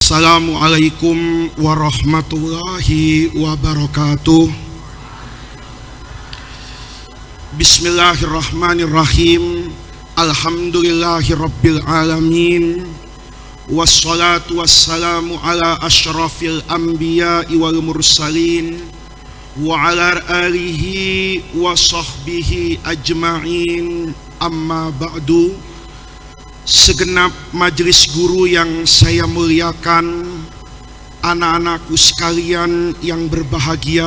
Assalamualaikum warahmatullahi wabarakatuh. Bismillahirrahmanirrahim. Alhamdulillahirabbil alamin. Wassalatu wassalamu ala asyrafil anbiya'i wal mursalin wa ala alihi wa sahbihi ajma'in. Amma ba'du. Segenap majelis guru yang saya muliakan, anak-anakku sekalian yang berbahagia,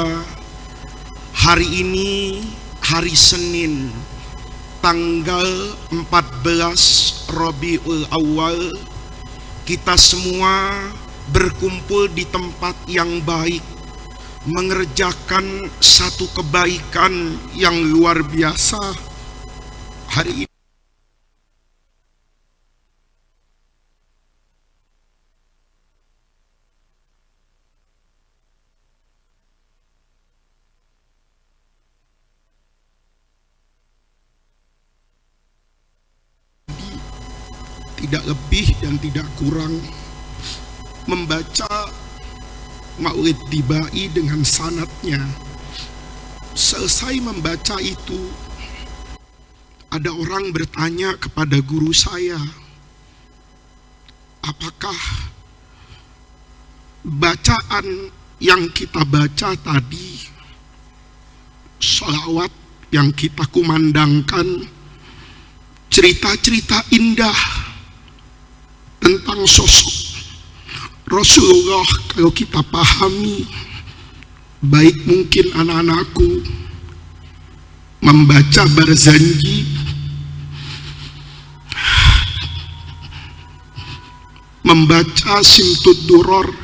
hari ini hari Senin tanggal 14 Rabiul Awal, kita semua berkumpul di tempat yang baik, mengerjakan satu kebaikan yang luar biasa. Hari ini tidak lebih dan tidak kurang membaca Maulid Dibai dengan sanadnya. Selesai membaca itu, ada orang bertanya kepada guru saya, apakah bacaan yang kita baca tadi, sholawat yang kita kumandangkan, cerita-cerita indah tentang sosok Rasulullah, kalau kita pahami baik, mungkin anak-anakku membaca Barzanji, membaca Simtud Duror,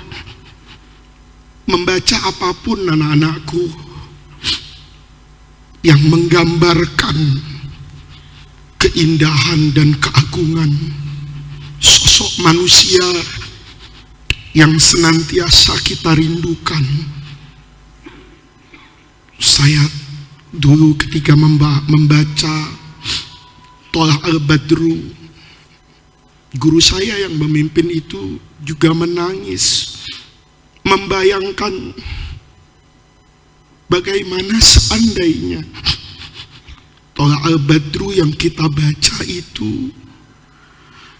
membaca apapun anak-anakku yang menggambarkan keindahan dan keagungan sosok manusia yang senantiasa kita rindukan. Saya dulu ketika membaca Tolak Al-Badru, guru saya yang memimpin itu juga menangis, membayangkan bagaimana seandainya Tolak Al-Badru yang kita baca itu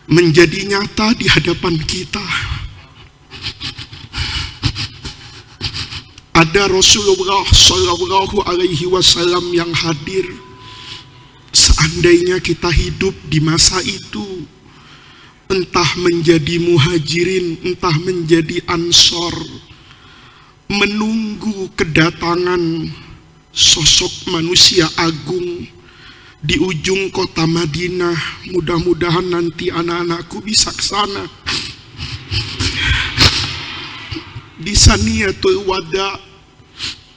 menjadi nyata di hadapan kita. Ada Rasulullah Shallallahu Alaihi Wasallam yang hadir. Seandainya kita hidup di masa itu, entah menjadi muhajirin, entah menjadi ansor, menunggu kedatangan sosok manusia agung di ujung kota Madinah. Mudah-mudahan nanti anak-anakku bisa ke sana. Di Saniyatul Wada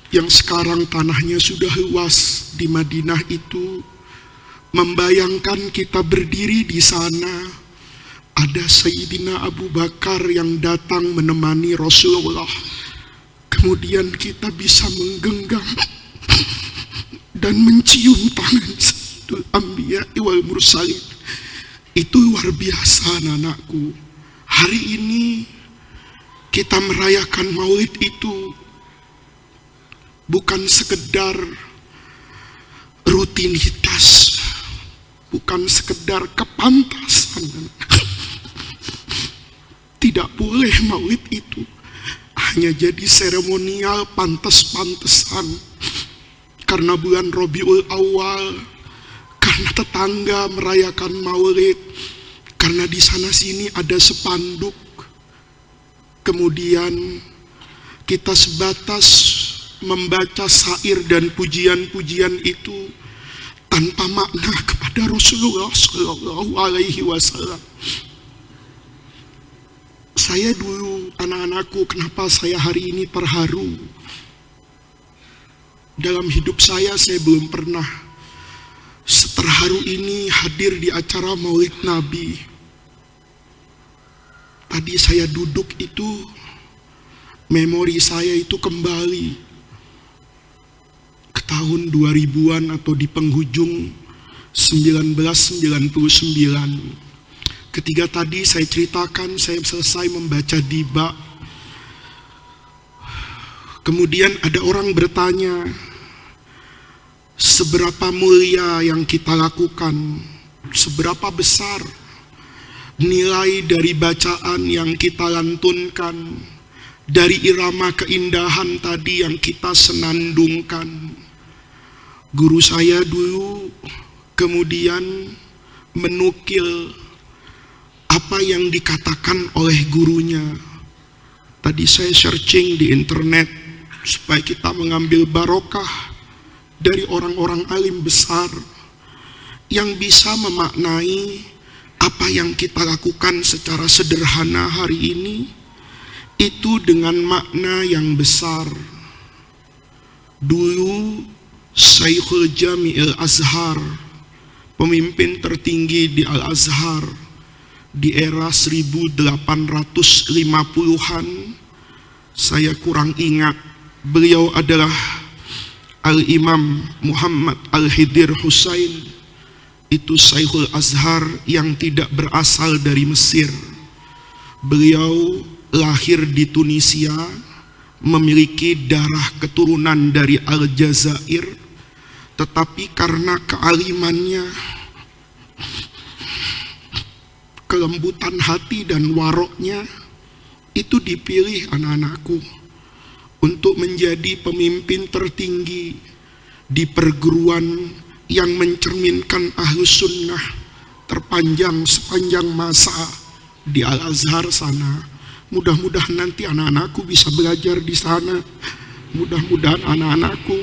yang sekarang tanahnya sudah luas di Madinah itu, membayangkan kita berdiri di sana, ada Sayyidina Abu Bakar yang datang menemani Rasulullah. Kemudian kita bisa menggenggam dan mencium tangan Anbiya wal Mursalin. Itu luar biasa anak-anakku. Hari ini kita merayakan Maulid itu bukan sekedar rutinitas, bukan sekedar kepantasan. Tidak boleh Maulid itu hanya jadi seremonial pantas-pantesan karena bulan Rabiul Awal, karena tetangga merayakan Maulid, karena di sana sini ada spanduk. Kemudian kita sebatas membaca syair dan pujian-pujian itu tanpa makna kepada Rasulullah Shallallahu Alaihi Wasallam. Saya dulu, anak-anakku, kenapa saya hari ini terharu? Dalam hidup saya belum pernah seterharu ini hadir di acara Maulid Nabi. Tadi saya duduk itu, memori saya itu kembali ke tahun 2000-an atau di penghujung 1999. Ketika tadi saya ceritakan, saya selesai membaca Diba. Kemudian ada orang bertanya, seberapa mulia yang kita lakukan, seberapa besar nilai dari bacaan yang kita lantunkan, dari irama keindahan tadi yang kita senandungkan. Guru saya dulu kemudian menukil apa yang dikatakan oleh gurunya. Tadi saya searching di internet supaya kita mengambil barokah dari orang-orang alim besar yang bisa memaknai apa yang kita lakukan secara sederhana hari ini itu dengan makna yang besar. Dulu Syekhul Jami'il Azhar, pemimpin tertinggi di Al-Azhar di era 1850-an, saya kurang ingat, beliau adalah Al-Imam Muhammad Al-Hidir Husain. Itu Syekhul Azhar yang tidak berasal dari Mesir. Beliau lahir di Tunisia, memiliki darah keturunan dari Aljazair, tetapi karena kealimannya, kelembutan hati dan waroknya, itu dipilih anak-anakku untuk menjadi pemimpin tertinggi di perguruan yang mencerminkan Ahlus Sunnah terpanjang sepanjang masa di Al-Azhar sana. Mudah-mudahan nanti anak-anakku bisa belajar di sana. Mudah-mudahan anak-anakku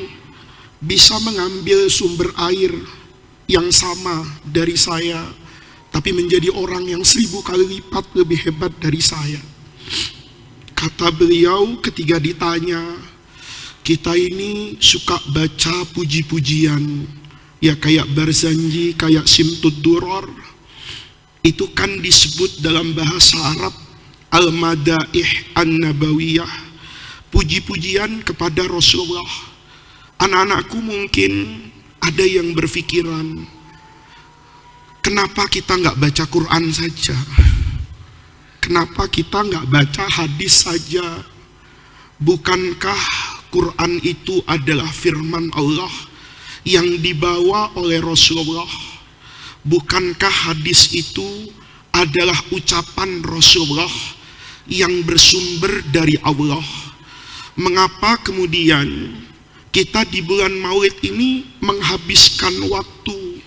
bisa mengambil sumber air yang sama dari saya, tapi menjadi orang yang 1000 kali lipat lebih hebat dari saya. Kata beliau ketika ditanya, kita ini suka baca puji-pujian, ya kayak Barzanji, kayak Simtud Duror, itu kan disebut dalam bahasa Arab Al-Madaih An-Nabawiyah, puji-pujian kepada Rasulullah. Anak-anakku mungkin ada yang berpikiran, kenapa kita nggak baca Quran saja? Kenapa kita nggak baca hadis saja? Bukankah Quran itu adalah firman Allah yang dibawa oleh Rasulullah? Bukankah hadis itu adalah ucapan Rasulullah yang bersumber dari Allah? Mengapa kemudian kita di bulan Maulid ini menghabiskan waktu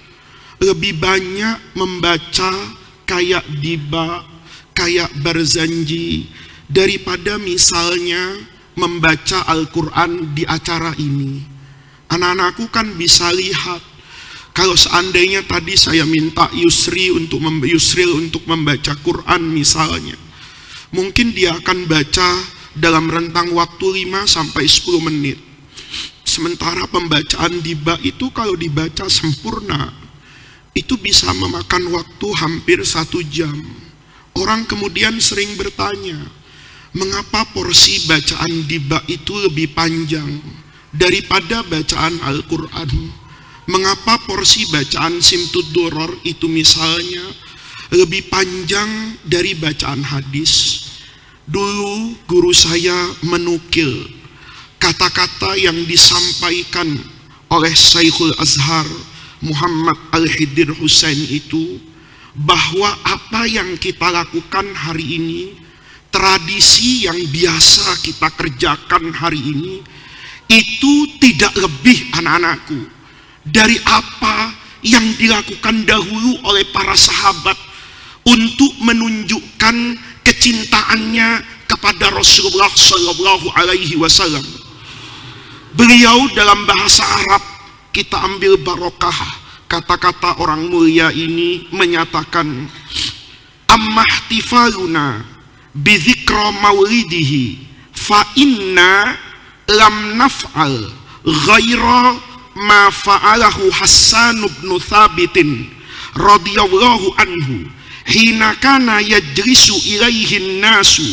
lebih banyak membaca kayak Diba, kayak Barzanji, daripada misalnya membaca Al-Quran di acara ini? Anak-anakku kan bisa lihat, kalau seandainya tadi saya minta Yusril untuk membaca Quran misalnya, mungkin dia akan baca dalam rentang waktu 5-10 menit. Sementara pembacaan Diba itu kalau dibaca sempurna, itu bisa memakan waktu hampir 1 jam. Orang kemudian sering bertanya, mengapa porsi bacaan Diba itu lebih panjang daripada bacaan Al-Quran? Mengapa porsi bacaan Simtud Duror itu misalnya lebih panjang dari bacaan hadis? Dulu guru saya menukil kata-kata yang disampaikan oleh Syekhul Azhar Muhammad Al-Hidir Husain itu, bahwa apa yang kita lakukan hari ini, tradisi yang biasa kita kerjakan hari ini, itu tidak lebih anak-anakku dari apa yang dilakukan dahulu oleh para sahabat untuk menunjukkan kecintaannya kepada Rasulullah Sallallahu Alaihi Wasallam. Beliau dalam bahasa Arab, kita ambil barokah kata-kata orang mulia ini, menyatakan, ammahtifaluna bidzikra maulidihi fa inna lam naf'al ghaira ma fa'alahu Hassan bin Thabitin radhiyallahu anhu hina kana yajlisu ilaihin nasu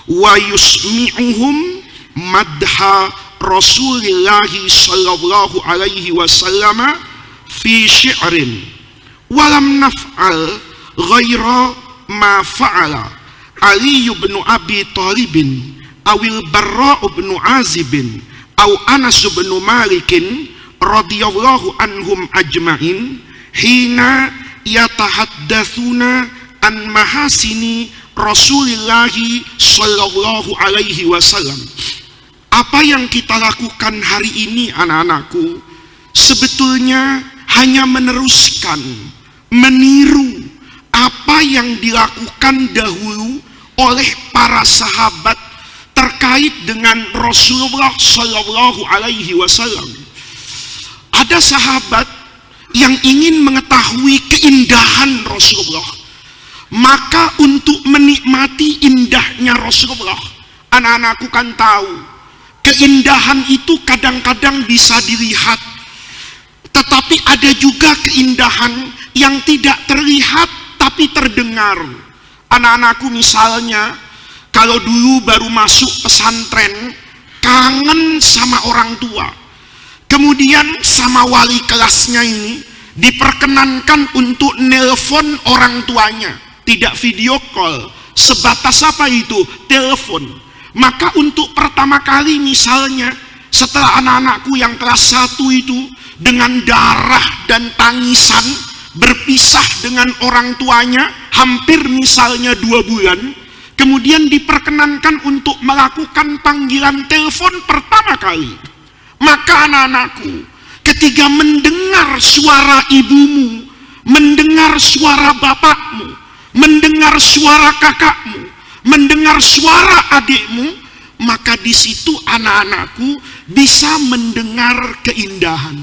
wa yusmi'uhum madha Rasulillahi sallallahu alaihi wasallam fi syi'rin walam naf'al ghaira ma fa'ala Ali bin Abi Thalibin awil Barra bin Azibin au Anas bin Malikin radhiyallahu anhum ajma'in hina yatahaddatsuna an mahasini Rasulillahi sallallahu alaihi wasallam. Apa yang kita lakukan hari ini anak-anakku sebetulnya hanya meneruskan, meniru apa yang dilakukan dahulu oleh para sahabat terkait dengan Rasulullah sallallahu alaihi wasallam. Ada sahabat yang ingin mengetahui keindahan Rasulullah, maka untuk menikmati indahnya Rasulullah, anak-anakku kan tahu keindahan itu kadang-kadang bisa dilihat, tetapi ada juga keindahan yang tidak terlihat tapi terdengar. Anak-anakku misalnya kalau dulu baru masuk pesantren, kangen sama orang tua, kemudian sama wali kelasnya ini diperkenankan untuk nelpon orang tuanya, tidak video call, sebatas apa itu? Telepon. Maka untuk pertama kali misalnya setelah anak-anakku yang kelas 1 itu dengan darah dan tangisan berpisah dengan orang tuanya hampir misalnya 2 bulan, kemudian diperkenankan untuk melakukan panggilan telepon pertama kali. Maka anak-anakku ketika mendengar suara ibumu, mendengar suara bapakmu, mendengar suara kakakmu, mendengar suara adikmu, maka di situ anak-anakku bisa mendengar keindahan.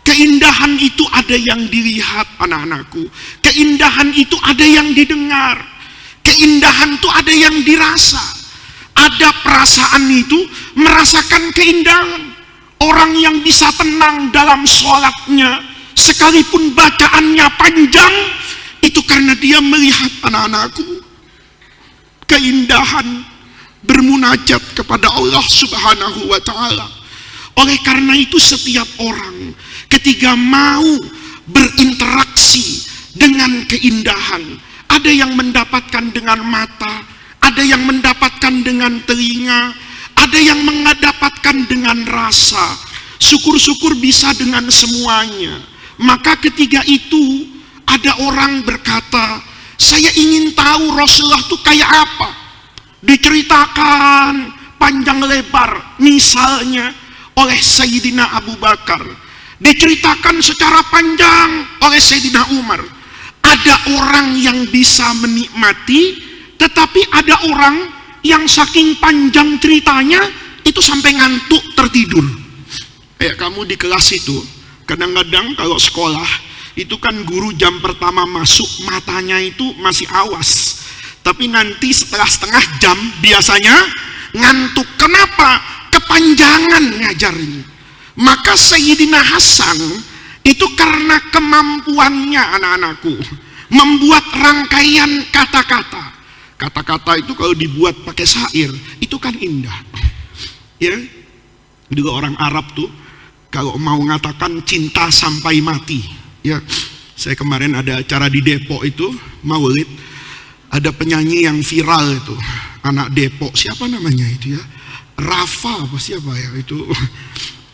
Keindahan itu ada yang dilihat anak-anakku, keindahan itu ada yang didengar, keindahan itu ada yang dirasa. Ada perasaan itu merasakan keindahan. Orang yang bisa tenang dalam sholatnya sekalipun bacaannya panjang, itu karena dia melihat anak-anakku keindahan bermunajat kepada Allah Subhanahu wa ta'ala. Oleh karena itu setiap orang ketika mau berinteraksi dengan keindahan, ada yang mendapatkan dengan mata, ada yang mendapatkan dengan telinga, ada yang mendapatkan dengan rasa. Syukur-syukur bisa dengan semuanya. Maka ketika itu ada orang berkata, saya ingin tahu Rasulullah itu kayak apa. Diceritakan panjang lebar misalnya oleh Sayyidina Abu Bakar, diceritakan secara panjang oleh Sayyidina Umar. Ada orang yang bisa menikmati, tetapi ada orang yang saking panjang ceritanya itu sampai ngantuk tertidur. Kayak kamu di kelas itu, kadang-kadang kalau sekolah itu kan guru jam pertama masuk matanya itu masih awas, tapi nanti setelah setengah jam biasanya ngantuk. Kenapa? Kepanjangan ngajarnya. Maka Sayyidina Hasan itu karena kemampuannya anak-anakku membuat rangkaian kata-kata. Kata-kata itu kalau dibuat pakai syair itu kan indah. Ya, juga orang Arab tuh kalau mau mengatakan cinta sampai mati. Ya, saya kemarin ada acara di Depok itu Maulid, ada penyanyi yang viral itu, anak Depok, siapa namanya itu ya? Rafa apa siapa ya itu?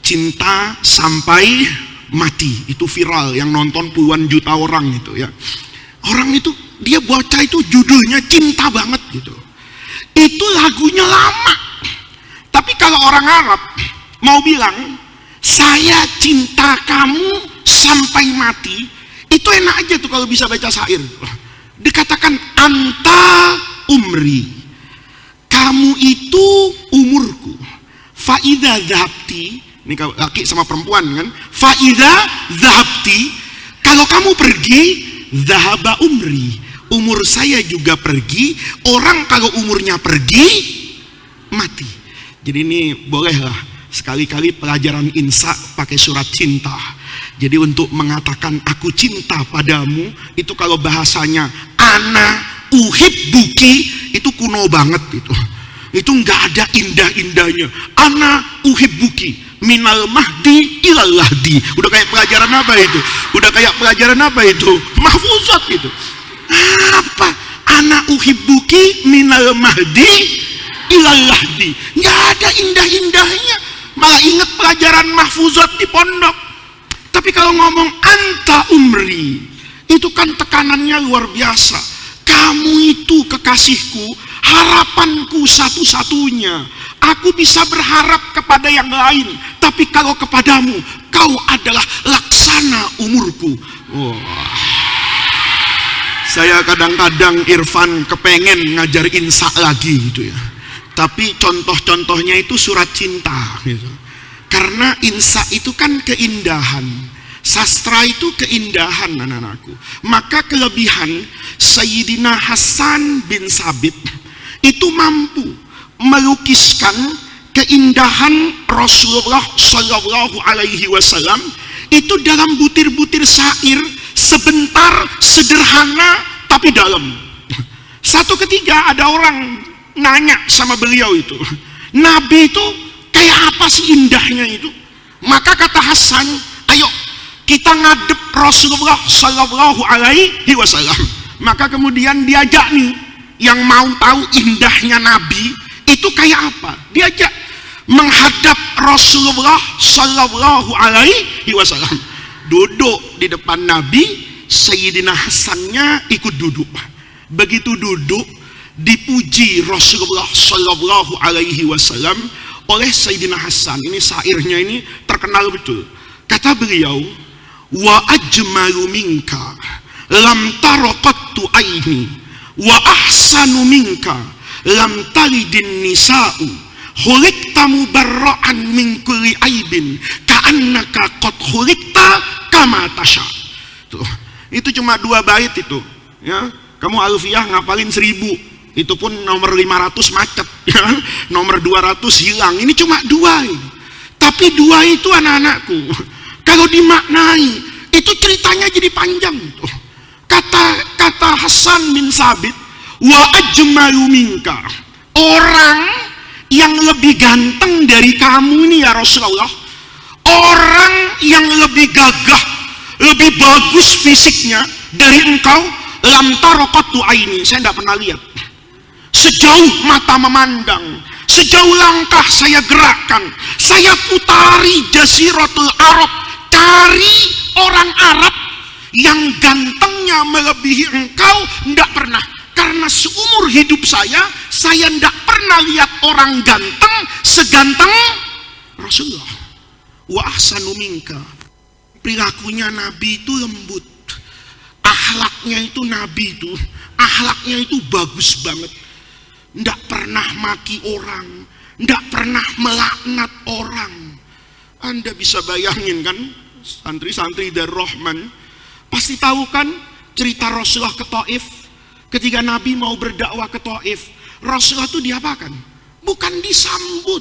Cinta sampai mati, itu viral yang nonton puluhan juta orang itu ya. Orang itu dia baca itu judulnya cinta banget gitu. Itu lagunya lama. Tapi kalau orang Arab mau bilang saya cinta kamu sampai mati, itu enak aja tuh kalau bisa baca syair. Dikatakan anta umri, kamu itu umurku. Faida zahabti, ini kalau laki sama perempuan kan, faida zahabti, kalau kamu pergi, zahaba umri, umur saya juga pergi. Orang kalau umurnya pergi mati. Jadi ini bolehlah sekali-kali pelajaran insya pakai surat cinta. Jadi untuk mengatakan aku cinta padamu itu kalau bahasanya ana uhibbuki itu kuno banget itu. Itu nggak ada indah-indahnya. Ana uhibbuki minal mahdi ilal lahdi. Udah kayak pelajaran apa itu? Udah kayak pelajaran apa itu? Mahfuzat gitu. Apa? Ana uhibbuki minal mahdi ilal lahdi. Nggak ada indah-indahnya, malah ingat pelajaran mahfuzat di pondok. Tapi kalau ngomong anta umri, itu kan tekanannya luar biasa. Kamu itu kekasihku, harapanku satu-satunya. Aku bisa berharap kepada yang lain, tapi kalau kepadamu, kau adalah laksana umurku. Saya kadang-kadang Irfan kepengen ngajar insa lagi gitu ya. Tapi contoh-contohnya itu surat cinta gitu. Karena insa itu kan keindahan, sastra itu keindahan anak-anakku. Maka kelebihan Sayyidina Hasan bin Sabit itu mampu melukiskan keindahan Rasulullah Shallallahu Alaihi Wasallam itu dalam butir-butir syair, sebentar, sederhana, tapi dalam. Satu ketika ada orang nanya sama beliau itu, Nabi itu kayak apa sih indahnya itu? Maka kata Hasan, ayo kita ngadep Rasulullah Shallallahu Alaihi Wasallam. Maka kemudian diajak nih yang mau tahu indahnya Nabi itu kayak apa? Diajak menghadap Rasulullah Shallallahu Alaihi Wasallam. Duduk di depan Nabi, Sayyidina Hasannya ikut duduk. Begitu duduk, dipuji Rasulullah Shallallahu Alaihi Wasallam oleh Sayyidina Hasan. Ini syairnya ini terkenal betul. Kata beliau, wa ajmalu minka lam taraqattu aini wa ahsanu minka lam talidin nisa'u khuliqta mubarra'an min kulli aibin ka'annaka qad khuliqta kama tasha. Itu cuma 2 bait itu ya. Kamu alfiyah ngapalin 1000, itu pun nomor 500 macet ya. Nomor 200 hilang. Ini cuma 2 ini. Tapi 2 itu anak-anakku, kalau dimaknai itu ceritanya jadi panjang tuh. Kata Hasan bin Sabit, wa ajmalu minka, orang yang lebih ganteng dari kamu nih ya Rasulullah, orang yang lebih gagah, lebih bagus fisiknya dari engkau, lam taraqattu aini, saya tidak pernah lihat. Sejauh mata memandang, sejauh langkah saya gerakkan, saya putari Jaziratul Arab, cari orang Arab yang gantengnya melebihi engkau, tidak pernah. Karena seumur hidup saya tidak pernah lihat orang ganteng seganteng Rasulullah. Wa ahsanu minka, perilakunya Nabi itu lembut, akhlaknya itu Nabi itu, akhlaknya itu bagus banget. Tidak pernah maki orang, tidak pernah melaknat orang. Anda bisa bayangin kan, santri-santri dari Rahman pasti tahu kan cerita Rasulullah ke Taif. Ketika Nabi mau berdakwah ke Taif, Rasulullah itu diapakan? Bukan disambut,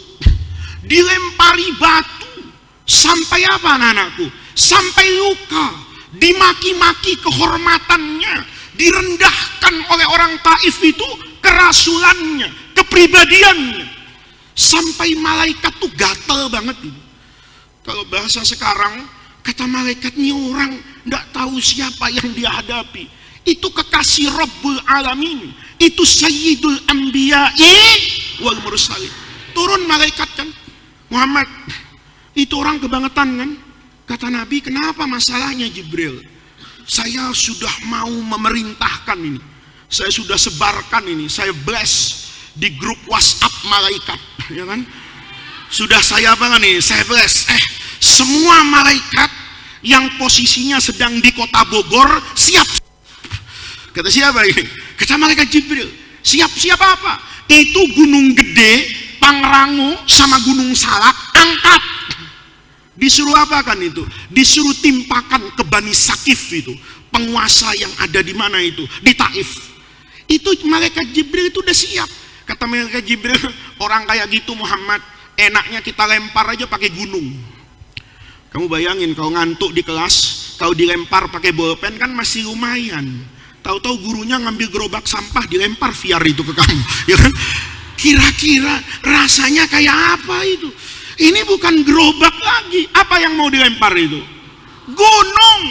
dilempari batu. Sampai apa anak-anakku? Sampai luka, dimaki-maki kehormatannya, direndahkan oleh orang Taif itu kerasulannya, kepribadiannya. Sampai malaikat tuh gatel banget. Kalau bahasa sekarang, kata malaikat, nih orang tidak tahu siapa yang dia hadapi. Itu kekasih Rabbul Alamin, itu Sayyidul Anbiya'i wal Mursalin. Turun malaikat kan, Muhammad, itu orang kebangetan kan? Kata Nabi, kenapa masalahnya Jibril? Saya sudah mau memerintahkan ini, saya sudah sebarkan ini, saya blast di grup WhatsApp malaikat, ya kan? Sudah saya apa nih? Saya blast, semua malaikat yang posisinya sedang di kota Bogor siap. Kata siapa ini? Kata malaikat Jibril. Siap-siap apa? Itu gunung gede, Pangrango sama gunung Salak, angkat. Disuruh apa kan itu? Disuruh timpakan ke Bani Sakif itu, penguasa yang ada di mana itu? Di Taif. Itu malaikat Jibril itu udah siap. Kata malaikat Jibril, orang kayak gitu Muhammad, enaknya kita lempar aja pakai gunung. Kamu bayangin kalau ngantuk di kelas, kalau dilempar pakai bolpen kan masih lumayan. Tahu-tahu gurunya ngambil gerobak sampah dilempar VR itu ke kamu, ya kan? Kira-kira rasanya kayak apa itu? Ini bukan gerobak lagi. Apa yang mau dilempar itu? Gunung.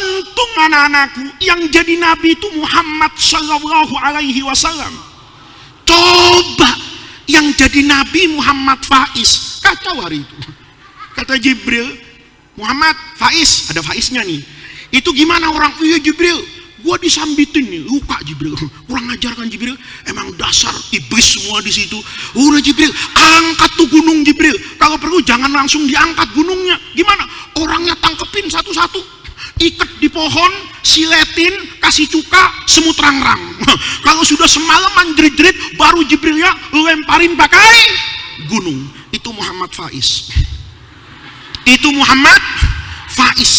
untung anak-anakku yang jadi nabi itu Muhammad Sallallahu Alaihi Wasallam. Coba yang jadi nabi Muhammad Faiz, kacau hari itu. Kata Jibril, Muhammad Faiz, ada Faiznya nih. Itu gimana orang? Iya Jibril, gua disambitin nih, luka Jibril. Kurang ajar kan Jibril? Emang dasar iblis semua di situ. Udah Jibril, angkat tuh gunung Jibril. Kalau perlu jangan langsung diangkat gunungnya. Gimana? Orangnya tangkepin satu-satu, ikat di pohon, siletin, kasih cuka, semut rangrang. Kalau sudah semalaman jerit-jerit, baru Jibrilnya lemparin pakai gunung. Itu Muhammad Faiz. Itu Muhammad Faiz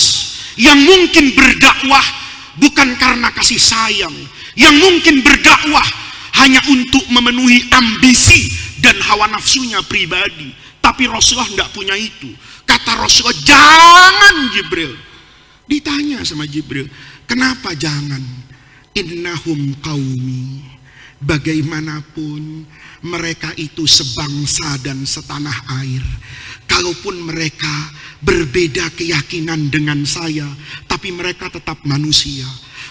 yang mungkin berdakwah bukan karena kasih sayang, yang mungkin berdakwah hanya untuk memenuhi ambisi dan hawa nafsunya pribadi. Tapi Rasulullah tidak punya itu. Kata Rasulullah, jangan Jibril. Ditanya sama Jibril, kenapa jangan? Innahum qaumi. Bagaimanapun mereka itu sebangsa dan setanah air. Kalaupun mereka berbeda keyakinan dengan saya, tapi mereka tetap manusia.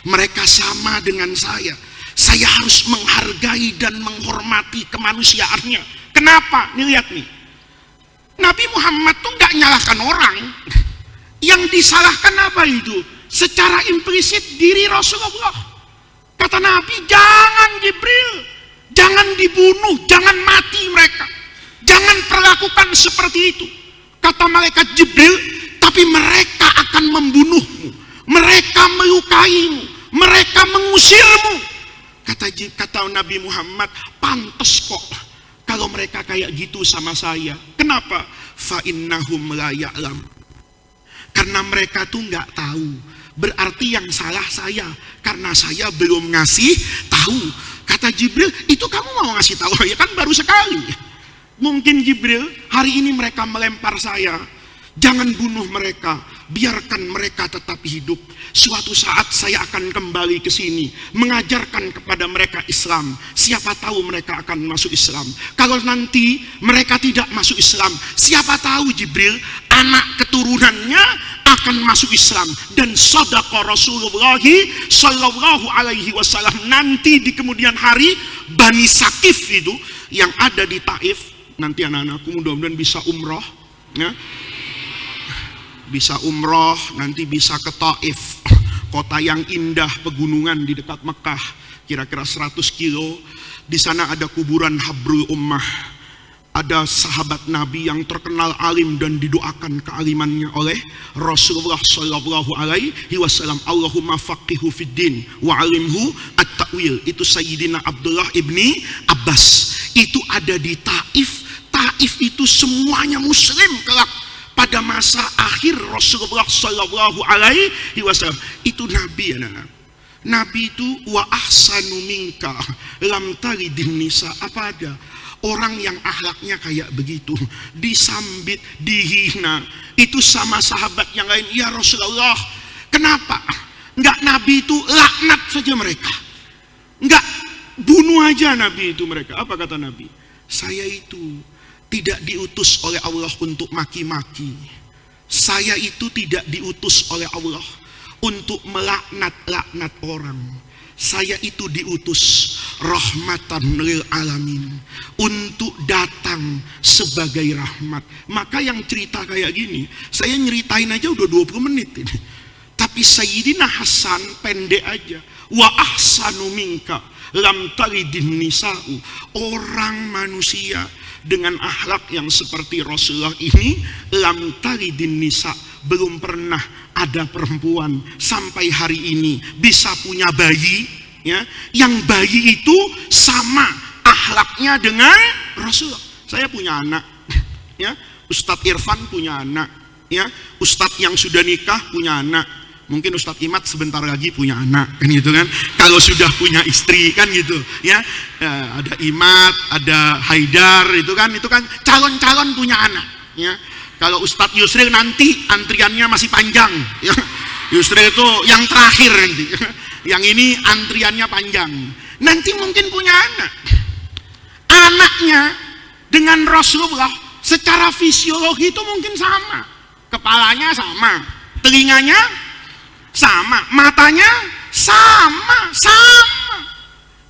Mereka sama dengan saya. Saya harus menghargai dan menghormati kemanusiaannya. Kenapa? Nih lihat nih. Nabi Muhammad tuh nggak nyalahkan orang. Yang disalahkan apa itu? Secara implisit diri Rasulullah. Kata Nabi, jangan Jibril, jangan dibunuh, jangan mati mereka, jangan perlakukan seperti itu. Kata malaikat Jibril, tapi mereka akan membunuhmu, mereka melukaimu, mereka mengusirmu. Kata Nabi Muhammad, pantas kok kalau mereka kayak gitu sama saya. Kenapa? Fa innahum la ya'lam. Karena mereka tuh nggak tahu. Berarti yang salah saya, karena saya belum ngasih tahu. Kata Jibril, itu kamu mau ngasih tahu ya kan baru sekali. Mungkin Jibril, hari ini mereka melempar saya, jangan bunuh mereka, biarkan mereka tetap hidup. Suatu saat saya akan kembali ke sini, mengajarkan kepada mereka Islam. Siapa tahu mereka akan masuk Islam. Kalau nanti mereka tidak masuk Islam, siapa tahu Jibril, anak keturunannya akan masuk Islam. Dan shadaqa Rasulullah Sallallahu Alaihi Wasallam. Nanti di kemudian hari, Bani Sakif itu yang ada di Taif, nanti anak-anakku mudah-mudahan bisa umroh, ya. Bisa umroh, nanti bisa ke Taif, kota yang indah, pegunungan di dekat Mekah, kira-kira 100 kilo. Di sana ada kuburan Habrul Ummah. Ada sahabat Nabi yang terkenal alim dan didoakan kealimannya oleh Rasulullah Sallallahu Alaihi Wasallam. Allahumma faqihu fiddin wa alimhu at-ta'wil. Itu Sayyidina Abdullah ibni Abbas. Itu ada di Taif. Taif itu semuanya Muslim kelak. Pada masa akhir Rasulullah Sallallahu Alaihi Wasallam itu Nabi, anak-anak. Nabi itu wa ahsanu minka lam talidin nisa. Apa ada orang yang akhlaknya kayak begitu, disambit, dihina, itu sama sahabat yang lain. Ya Rasulullah, kenapa enggak Nabi itu laknat saja mereka, enggak bunuh aja Nabi itu mereka? Apa kata Nabi? Saya itu tidak diutus oleh Allah untuk maki-maki. Saya itu tidak diutus oleh Allah untuk melaknat-laknat orang. Saya itu diutus rahmatan lil alamin, untuk datang sebagai rahmat. Maka yang cerita kayak gini, saya nyeritain aja udah 20 menit ini. Tapi Sayyidina Hasan pendek aja. Wa ahsanu minka lam talidin nisa'u. Orang manusia dengan akhlak yang seperti Rasulullah ini, lam talidin nisa', belum pernah ada perempuan sampai hari ini bisa punya bayi, ya, yang bayi itu sama akhlaknya dengan Rasulullah. Saya punya anak, ya, Ustadz Irfan punya anak, ya, Ustadz yang sudah nikah punya anak, mungkin Ustadz Imad sebentar lagi punya anak, kan gitu kan, kalau sudah punya istri, kan gitu, ya, ada Imad, ada Haidar, itu kan calon-calon punya anak, ya. Kalau Ustadz Yusril nanti antriannya masih panjang, ya. Yusril itu yang terakhir nanti, yang ini antriannya panjang. Nanti mungkin punya anak. Anaknya dengan Rasulullah secara fisiologi itu mungkin sama, kepalanya sama, telinganya sama, matanya sama.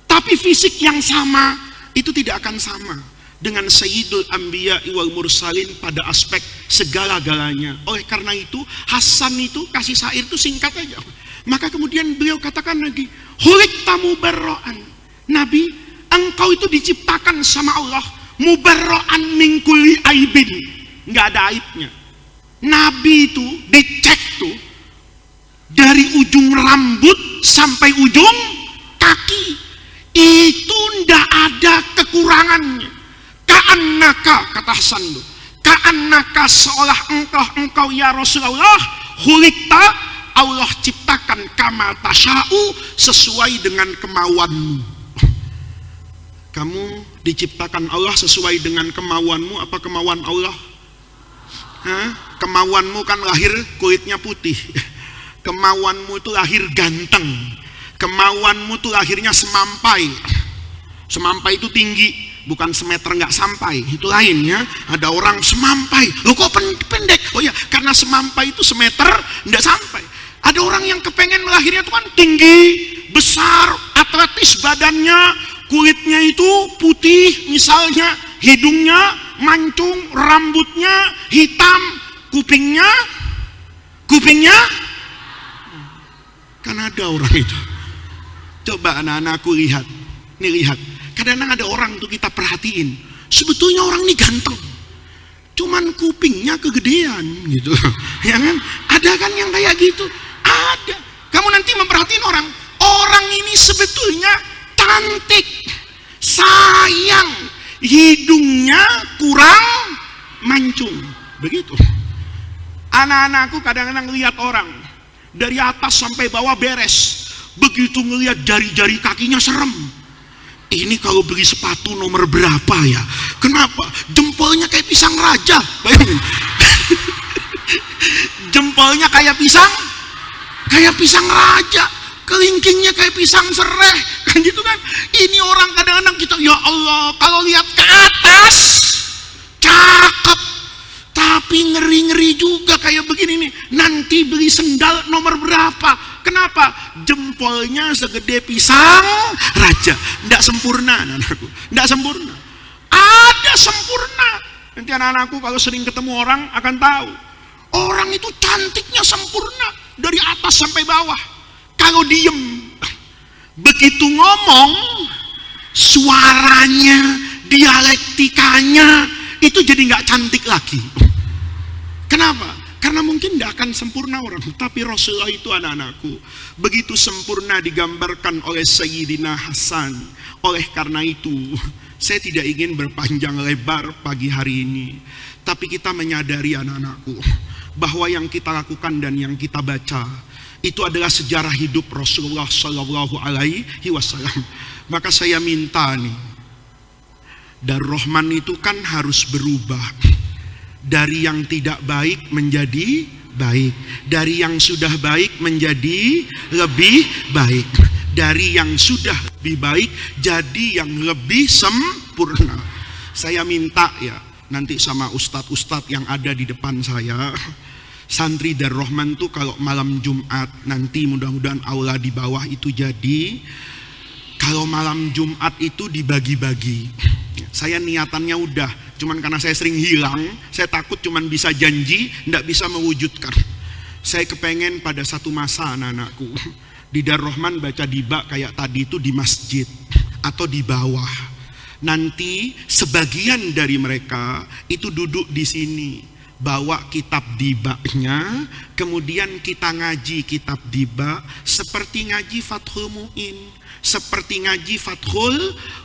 Tapi fisik yang sama itu tidak akan sama dengan Sayyidul Anbiya wal Mursalin pada aspek segala-galanya. Oleh karena itu Hasan itu kasih syair itu singkat aja. Maka kemudian beliau katakan lagi, "Khuliqta mubarra'an." Nabi, engkau itu diciptakan sama Allah mubarra'an min kulli aibin, nggak ada aibnya. Nabi itu dicek tuh dari ujung rambut sampai ujung kaki, itu ndak ada kekurangannya. Ka'annaka, kata Hasan tuh, ka'annaka, seolah engkau ya Rasulullah, khuliqta, Allah ciptakan kama tasya'u, sesuai dengan kemauanmu. Kamu diciptakan Allah sesuai dengan kemauanmu apa kemauan Allah? Kemauanmu kan lahir kulitnya putih. Kemauanmu itu lahir ganteng. Kemauanmu itu lahirnya semampai. Semampai itu tinggi, bukan semeter nggak sampai, itu lain ya. Ada orang semampai, lo kok pendek? Oh ya, karena semampai itu semeter nggak sampai. Ada orang yang kepengen lahirnya tuh kan tinggi, besar, atletis badannya, kulitnya itu putih, misalnya hidungnya mancung, rambutnya hitam, kupingnya kan ada orang itu. Coba anak-anakku lihat, kadang-kadang ada orang tuh kita perhatiin, sebetulnya orang ini ganteng, cuman kupingnya kegedean gitu, ya kan? Ada kan yang kayak gitu, ada. Kamu nanti memperhatiin orang ini sebetulnya cantik, sayang, hidungnya kurang mancung, begitu. Anak-anakku kadang-kadang lihat orang dari atas sampai bawah beres, begitu ngelihat jari-jari kakinya serem. Ini kalau beli sepatu nomor berapa ya? Kenapa? Jempolnya kayak pisang raja. Bayangin. Jempolnya kayak pisang raja. Kelingkingnya kayak pisang sereh. Kan gitu kan? Ini orang kadang-kadang kita, ya Allah, kalau lihat ke atas cakep, tapi ngeri-ngeri juga kayak begini nih. Nanti beli sendal nomor berapa? Kenapa? Jempolnya segede pisang raja. Nggak sempurna anak-anakku, nggak sempurna. Ada sempurna. Nanti anak-anakku kalau sering ketemu orang akan tahu, orang itu cantiknya sempurna dari atas sampai bawah. Kalau diem, begitu ngomong, suaranya, dialektikanya itu jadi nggak cantik lagi. Kenapa? Karena mungkin tidak akan sempurna orang. Tapi Rasulullah itu anak-anakku begitu sempurna digambarkan oleh Sayyidina Hasan. Oleh karena itu saya tidak ingin berpanjang lebar pagi hari ini, tapi kita menyadari anak-anakku bahwa yang kita lakukan dan yang kita baca itu adalah sejarah hidup Rasulullah Shallallahu Alaihi Wasallam. Maka saya minta nih, Dar-Rahman itu kan harus berubah. Dari yang tidak baik menjadi baik, dari yang sudah baik menjadi lebih baik, dari yang sudah lebih baik jadi yang lebih sempurna. Saya minta ya nanti sama ustadz-ustadz yang ada di depan saya, santri Dar-Rahman tuh kalau malam Jumat nanti mudah-mudahan aula di bawah itu jadi, kalau malam Jumat itu dibagi-bagi. Saya niatannya udah, cuman karena saya sering hilang, saya takut cuman bisa janji, nggak bisa mewujudkan. Saya kepengen pada satu masa anak-anakku di Dar-Rahman baca diba kayak tadi itu di masjid atau di bawah. Nanti sebagian dari mereka itu duduk di sini, bawa kitab dibaknya, kemudian kita ngaji kitab diba seperti ngaji Fathul Mu'in, seperti ngaji Fathul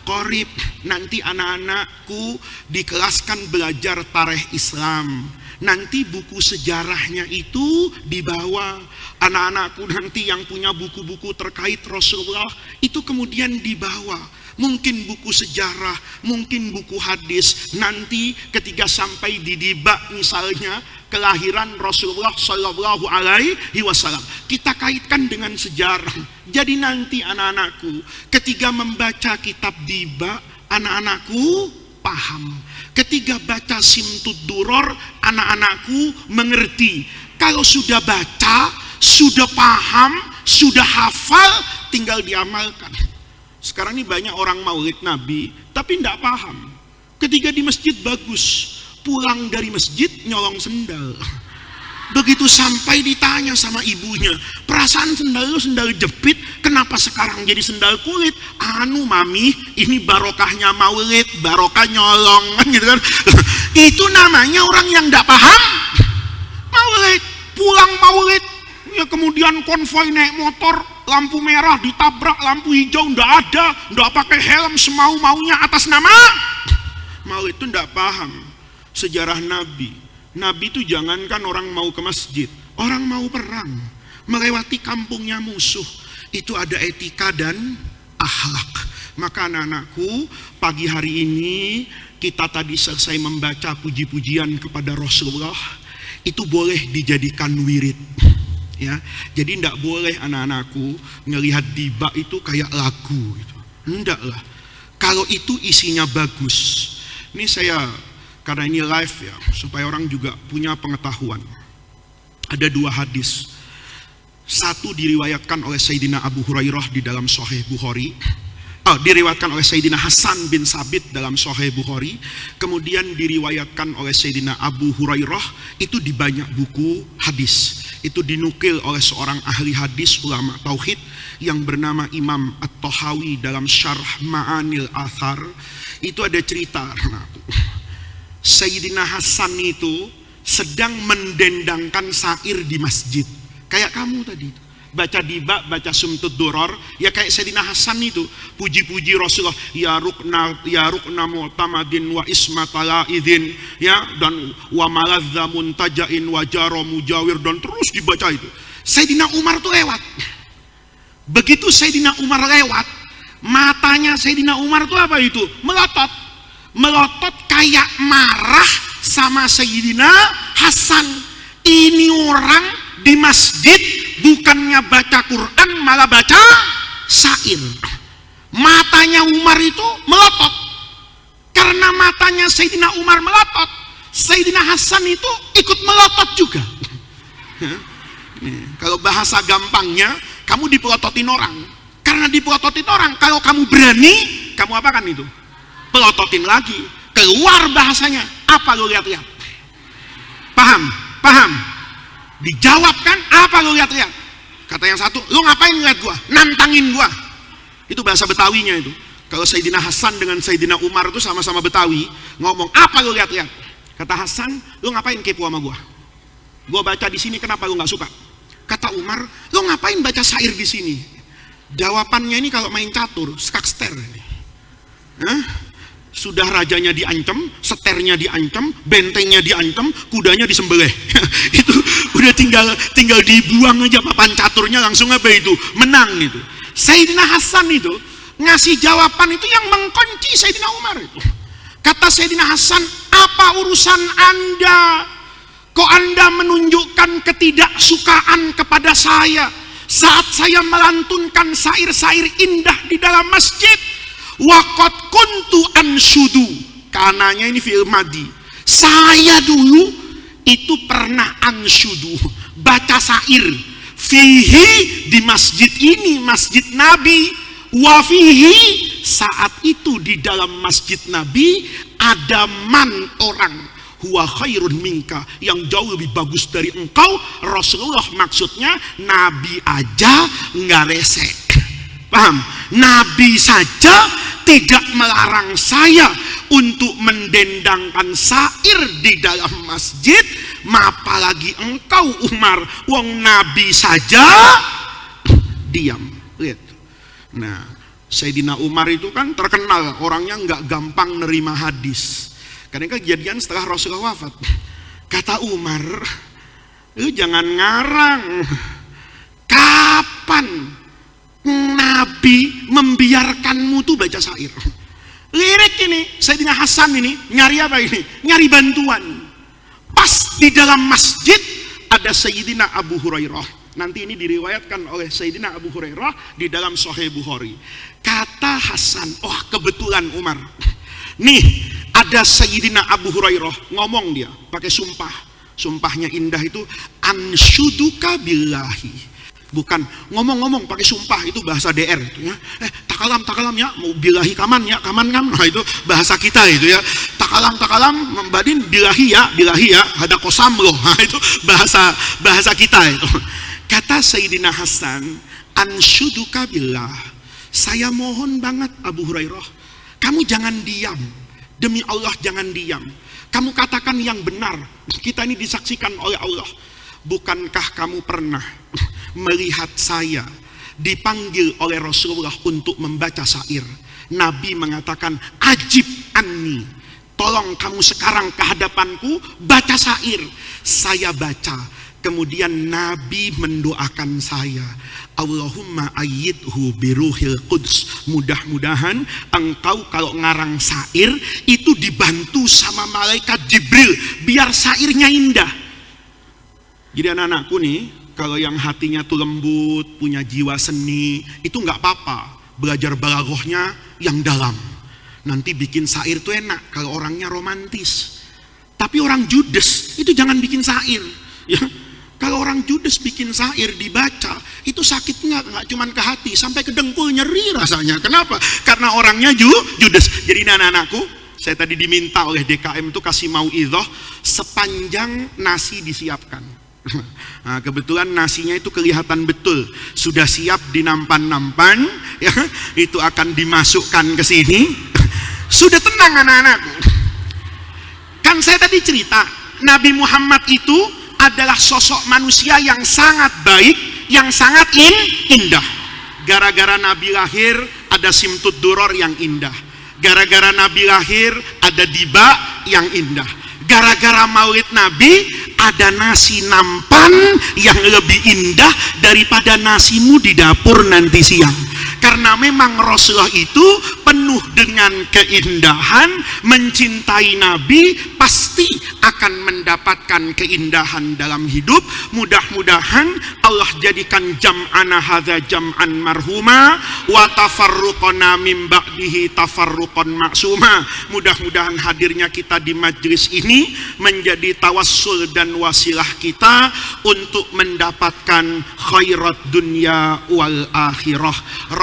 Qorib. Nanti anak-anakku di kelas kan belajar tarikh Islam, nanti buku sejarahnya itu dibawa. Anak-anakku nanti yang punya buku-buku terkait Rasulullah itu kemudian dibawa. Mungkin buku sejarah, mungkin buku hadis. Nanti ketika sampai di dibak misalnya kelahiran Rasulullah Shallallahu Alaihi Wasallam, kita kaitkan dengan sejarah. Jadi nanti anak-anakku ketika membaca kitab diba, anak-anakku paham. Ketika baca Simtud Duror, anak-anakku mengerti. Kalau sudah baca, sudah paham, sudah hafal, tinggal diamalkan. Sekarang ini banyak orang maulid Nabi, tapi tidak paham. Ketika di masjid bagus, pulang dari masjid nyolong sendal. Begitu sampai ditanya sama ibunya, perasaan sendal lu sendal jepit, kenapa sekarang jadi sendal kulit? Anu mami, ini barokahnya maulid, barokah nyolong, kan gitu kan. Itu namanya orang yang tidak paham maulid. Pulang maulid, ya kemudian konvoi naik motor, lampu merah ditabrak, lampu hijau ndak ada, ndak pakai helm, semau-maunya atas nama maulid. Itu ndak paham sejarah Nabi. Nabi itu jangankan orang mau ke masjid, orang mau perang, melewati kampungnya musuh, itu ada etika dan akhlak. Maka anak-anakku, pagi hari ini kita tadi selesai membaca puji-pujian kepada Rasulullah, itu boleh dijadikan wirid. Ya, jadi tidak boleh anak-anakku ngelihat di bak itu kayak lagu gitu. Enggak lah. Kalau itu isinya bagus. Ini saya, karena ini live ya, supaya orang juga punya pengetahuan. Ada dua hadis. Satu diriwayatkan oleh Sayyidina Abu Hurairah di dalam Sahih Bukhari. Diriwayatkan oleh Sayyidina Hasan bin Sabit dalam Sahih Bukhari. Kemudian diriwayatkan oleh Sayyidina Abu Hurairah itu di banyak buku hadis. Itu dinukil oleh seorang ahli hadis ulama tauhid yang bernama Imam At-Tahawi dalam Syarh Ma'anil Athar. Itu ada cerita. Sayyidina Hasan itu sedang mendendangkan syair di masjid. Kayak kamu tadi, baca dibak, baca sumtud duror, ya kayak Sayyidina Hasan itu, puji-puji Rasulullah, ya rukna mu'tamadin wa ismatala idin, ya, dan wa maladza muntajain wa jaro mujawir, dan terus dibaca itu. Sayyidina Umar tuh lewat. Begitu Sayyidina Umar lewat, matanya Sayyidina Umar tuh apa itu? Melotot kayak marah sama Sayyidina Hasan. Ini orang di masjid bukannya baca Quran, malah baca syair. Matanya Umar itu melotot. Karena matanya Sayyidina Umar melotot, Sayyidina Hasan itu ikut melotot juga. Kalau bahasa gampangnya, kamu dipelototin orang. Karena dipelototin orang, kalau kamu berani, kamu apakan itu? Pelototin lagi, keluar bahasanya. Apa lo lihat-lihat? Paham? Dijawab kan? Apa lo lihat-lihat? Kata yang satu, lo ngapain lihat gua? Nantangin gua. Itu bahasa Betawinya itu. Kalau Sayyidina Hasan dengan Sayyidina Umar itu sama-sama Betawi, ngomong, apa lo lihat-lihat? Kata Hasan, lo ngapain kepo sama gua? Gua baca di sini, kenapa lo nggak suka? Kata Umar, lo ngapain baca syair di sini? Jawabannya ini kalau main catur, skakster ini. Sudah rajanya diancam, seternya diancam, bentengnya diancam, kudanya disembelih. Itu udah tinggal dibuang aja papan caturnya, langsung apa itu? Menang itu. Sayyidina Hasan itu ngasih jawaban itu yang mengkunci Sayyidina Umar itu. Kata Sayyidina Hasan, apa urusan Anda? Kok Anda menunjukkan ketidaksukaan kepada saya saat saya melantunkan syair-syair indah di dalam masjid? Waqad kuntu ansyudu, kananya ini fi'il madi. Saya dulu itu pernah ansyudu, baca syair. Fihi, di masjid ini, masjid Nabi. Wa fihi, saat itu di dalam masjid Nabi ada man orang, huwa khairun minka, yang jauh lebih bagus dari engkau. Rasulullah maksudnya Nabi aja nggak rese. Paham? Nabi saja tidak melarang saya untuk mendendangkan syair di dalam masjid, apalagi engkau Umar. Wong Nabi saja diam. Lihat. Nah, Sayyidina Umar itu kan terkenal orangnya nggak gampang nerima hadis. Karena kejadian setelah Rasulullah wafat. Kata Umar, lu jangan ngarang. Kapan Nabi membiarkanmu tuh baca syair? Lirik ini, Sayyidina Hasan ini nyari apa ini? Nyari bantuan. Pas di dalam masjid ada Sayyidina Abu Hurairah. Nanti ini diriwayatkan oleh Sayyidina Abu Hurairah di dalam Sahih Bukhari. Kata Hasan, oh kebetulan Umar. Nih, ada Sayyidina Abu Hurairah ngomong, dia pakai sumpah. Sumpahnya indah itu, anshuduka billahi. Bukan ngomong-ngomong pakai sumpah, itu bahasa DR itu ya. Takalam ya, mau bilahi kaman ya, kaman kan. Nah, itu bahasa kita itu ya. Takalam membadin bilahi ya, ada kosam loh. Nah, itu bahasa kita itu. Kata Sayyidina Hasan, anshuduka billah. Saya mohon banget Abu Hurairah, kamu jangan diam. Demi Allah jangan diam. Kamu katakan yang benar. Kita ini disaksikan oleh Allah. Bukankah kamu pernah melihat saya dipanggil oleh Rasulullah untuk membaca syair? Nabi mengatakan, ajib anni, tolong kamu sekarang ke hadapanku baca syair. Saya baca, kemudian Nabi mendoakan saya, Allahumma ayyidhu biruhil quds. Mudah-mudahan engkau kalau ngarang syair itu dibantu sama malaikat Jibril biar syairnya indah. Jadi anak-anakku nih, kalau yang hatinya tuh lembut, punya jiwa seni, itu nggak apa-apa. Belajar balaghahnya yang dalam. Nanti bikin syair tuh enak kalau orangnya romantis. Tapi orang judes itu jangan bikin syair. Ya. Kalau orang judes bikin syair dibaca, itu sakitnya nggak cuman ke hati, sampai ke dengkul nyeri rasanya. Kenapa? Karena orangnya judes. Jadi anak-anakku, saya tadi diminta oleh DKM itu kasih mauidhah sepanjang nasi disiapkan. Nah, kebetulan nasinya itu kelihatan betul sudah siap di nampan-nampan ya, itu akan dimasukkan ke sini. Sudah tenang anak-anakku. Kan saya tadi cerita Nabi Muhammad itu adalah sosok manusia yang sangat baik, yang sangat indah. Gara-gara Nabi lahir ada simtud duror yang indah. Gara-gara Nabi lahir ada diba yang indah. Gara-gara maulid Nabi ada nasi nampan yang lebih indah daripada nasimu di dapur nanti siang. Karena memang Rasulullah itu penuh dengan keindahan, mencintai Nabi, pasti akan mendapatkan keindahan dalam hidup. Mudah-mudahan Allah jadikan jam'ana hadza jam'an marhuma wa tafarruqana min ba'dihi tafarruqan maksuma. Mudah-mudahan hadirnya kita di majelis ini menjadi tawassul dan wasilah kita untuk mendapatkan khairat dunya wal akhirah.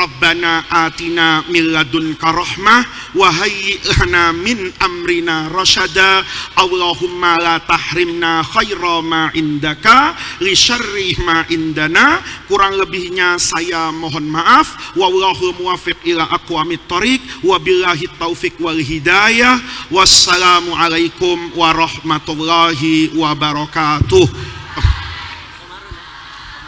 Rabbana atina min ladunka rahmah wa hayyi' lana min amrina rasyada. Allahumma la tahrimna khaira ma indaka li syarri ma indana. Kurang lebihnya saya mohon maaf. Wallahu muwaffiq ila aqwamit thoriq wa billahi taufik wal hidayah. Wassalamu alaikum warahmatullahi wabarakatuh.